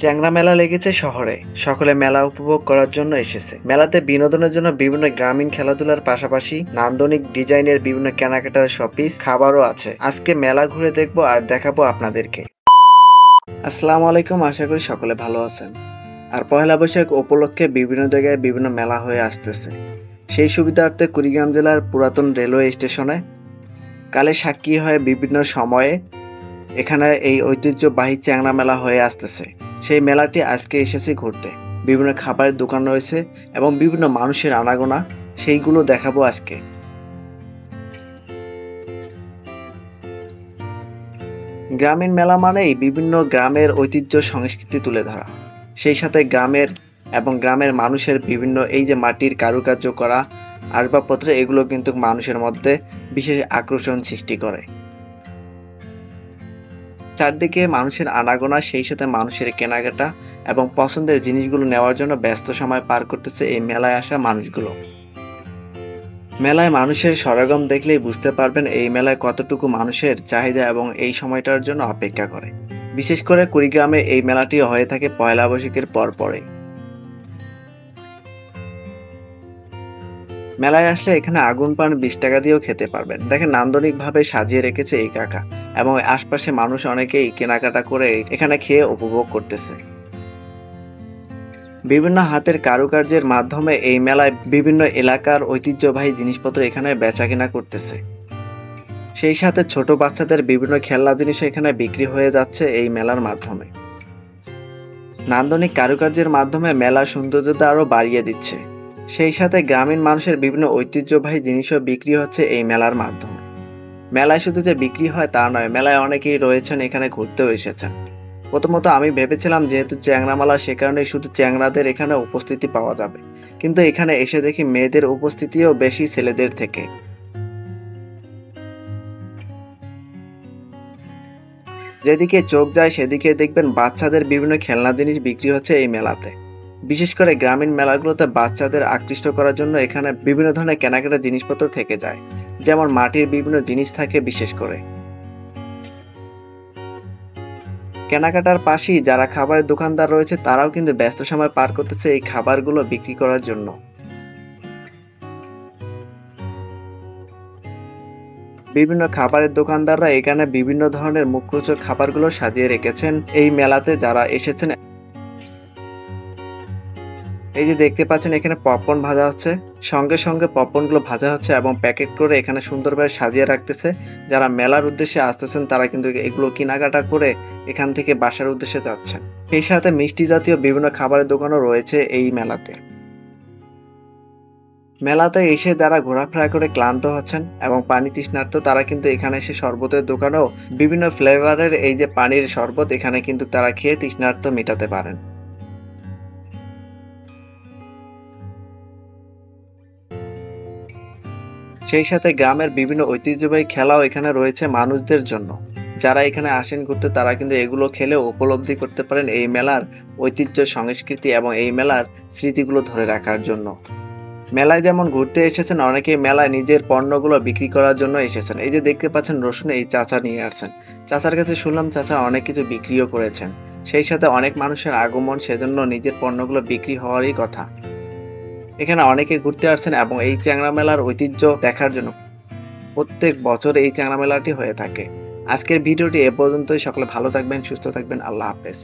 চ্যাংড়া মেলা লেগেছে শহরে। সকলে মেলা উপভোগ করার জন্য এসেছে। মেলাতে বিনোদনের জন্য বিভিন্ন গ্রামীণ খেলাধুলার পাশাপাশি নান্দনিক ডিজাইনের বিভিন্ন কেনাকাটার শপিস, খাবারও আছে। আজকে মেলা ঘুরে দেখবো আর দেখাবো আপনাদেরকে। আসসালামু আলাইকুম, আশা করি সকলে ভালো আছেন। আর পহেলা বৈশাখ উপলক্ষে বিভিন্ন জায়গায় বিভিন্ন মেলা হয়ে আসতেছে। সেই সুবিধার্থে কুড়িগ্রাম জেলার পুরাতন রেলওয়ে স্টেশনে কালে সাক্ষী হয়ে বিভিন্ন সময়ে এখানে এই ঐতিহ্যবাহী চ্যাংড়া মেলা হয়ে আসতেছে। সেই মেলাটি আজকে এসেছে ঘুরতে। বিভিন্ন খাবারের দোকান রয়েছে এবং বিভিন্ন মানুষের আনাগোনা, সেইগুলো দেখাবো আজকে। গ্রামীণ মেলা মানেই বিভিন্ন গ্রামের ঐতিহ্য সংস্কৃতি তুলে ধরা, সেই সাথে গ্রামের মানুষের বিভিন্ন এই যে মাটির কারুকার্য করা আসবাবপত্র, এগুলো কিন্তু মানুষের মধ্যে বিশেষ আকর্ষণ সৃষ্টি করে। চারদিকে মানুষের আনাগোনা, সেই সাথে মানুষের কেনাকাটা এবং পছন্দের জিনিসগুলো নেওয়ার জন্য ব্যস্ত সময় পার করতেছে এই মেলায় আসা মানুষগুলো। মেলায় মানুষের সমাগম দেখলেই বুঝতে পারবেন এই মেলায় কতটুকু মানুষের চাহিদা এবং এই সময়টার জন্য অপেক্ষা করে। বিশেষ করে কুড়িগ্রামে এই মেলাটি হয়ে থাকে পয়লা বৈশাখের পরে। মেলায় আসলে এখানে আগুন পান 20 টাকা দিয়েও খেতে পারবেন। দেখেন নান্দনিকভাবে সাজিয়ে রেখেছে এই কাকা, এবং আশপাশে মানুষ অনেকেই কেনাকাটা করে এখানে খেয়ে উপভোগ করতেছে। বিভিন্ন হাতের কারুকার্যের মাধ্যমে এই মেলায় বিভিন্ন এলাকার ঐতিহ্যবাহী জিনিসপত্র এখানে বেচাকেনা করতেছে। সেই সাথে ছোট বাচ্চাদের বিভিন্ন খেলনা জিনিস এখানে বিক্রি হয়ে যাচ্ছে এই মেলার মাধ্যমে। নান্দনিক কারুকার্যের মাধ্যমে মেলার সৌন্দর্যতা আরো বাড়িয়ে দিচ্ছে। সেই সাথে গ্রামীণ মানুষের বিভিন্ন ঐতিহ্যবাহী জিনিসও বিক্রি হচ্ছে এই মেলার মাধ্যমে। মেলায় শুধু যে বিক্রি হয় তা নয়, মেলায় অনেকেই রয়েছেন এখানে ঘুরতেও এসেছেন। প্রথমত আমি ভেবেছিলাম যেহেতু চ্যাংড়া মেলা, সে কারণে শুধু চ্যাংড়াদের এখানে উপস্থিতি পাওয়া যাবে, কিন্তু এখানে এসে দেখি মেয়েদের উপস্থিতিও বেশি ছেলেদের থেকে। যেদিকে চোখ যায় সেদিকে দেখবেন বাচ্চাদের বিভিন্ন খেলনা জিনিস বিক্রি হচ্ছে এই মেলাতে। বিশেষ করে গ্রামীণ মেলাগুলোতে বাচ্চাদের আকৃষ্ট করার জন্য এখানে বিভিন্ন ধরনের কেনাকাটা জিনিসপত্র থেকে যায়, যেমন মাটির বিভিন্ন জিনিস থাকে। বিশেষ করে কেনাকাটার পাশেই যারা খাবারের দোকানদার রয়েছে তারাও কিন্তু ব্যস্ত সময় পার করতেছে এই খাবারগুলো বিক্রি করার জন্য। বিভিন্ন খাবারের দোকানদাররা এখানে বিভিন্ন ধরনের মুখরোচক খাবারগুলো সাজিয়ে রেখেছেন এই মেলাতে যারা এসেছেন। এই যে দেখতে পাচ্ছেন এখানে পপকর্ন ভাজা হচ্ছে, সঙ্গে সঙ্গে পপকর্নগুলো ভাজা হচ্ছে এবং প্যাকেট করে এখানে সুন্দরভাবে সাজিয়ে রাখতেছে। যারা মেলার উদ্দেশ্যে আসতেছেন তারা কিন্তু এগুলো কেনাকাটা করে এখান থেকে বাসার উদ্দেশ্যে যাচ্ছেন। সেই সাথে মিষ্টি জাতীয় বিভিন্ন খাবারের দোকানও রয়েছে এই মেলাতে। মেলাতে এসে যারা ঘোরাফেরা করে ক্লান্ত হচ্ছেন এবং পানি তৃষ্ণার্ত, তারা কিন্তু এখানে এসে শরবতের দোকানেও বিভিন্ন ফ্লেভারের এই যে পানির শরবত এখানে কিন্তু তারা খেয়ে তৃষ্ণার্ত মেটাতে পারেন। সেই সাথে গ্রামের বিভিন্ন ঐতিহ্যবাহী খেলাও এখানে রয়েছে মানুষদের জন্য। যারা এখানে আসেন ঘুরতে তারা কিন্তু এগুলো খেলেও উপলব্ধি করতে পারেন এই মেলার ঐতিহ্য, সংস্কৃতি এবং এই মেলার স্মৃতিগুলো ধরে রাখার জন্য। মেলায় যেমন ঘুরতে এসেছেন, অনেকেই মেলায় নিজের পণ্যগুলো বিক্রি করার জন্য এসেছেন। এই যে দেখতে পাচ্ছেন রসুন এই চাচা নিয়ে আসছেন। চাচার কাছে শুনলাম চাচা অনেক কিছু বিক্রিও করেছেন। সেই সাথে অনেক মানুষের আগমন, সেজন্য নিজের পণ্যগুলো বিক্রি হওয়ারই কথা। এখানে অনেকে ঘুরতে আসছেন এবং এই চ্যাংড়া মেলার ঐতিহ্য দেখার জন্য। প্রত্যেক বছর এই চ্যাংড়া মেলাটি হয়ে থাকে। আজকের ভিডিওটি এ পর্যন্তই। সকলে ভালো থাকবেন, সুস্থ থাকবেন। আল্লাহ হাফেজ।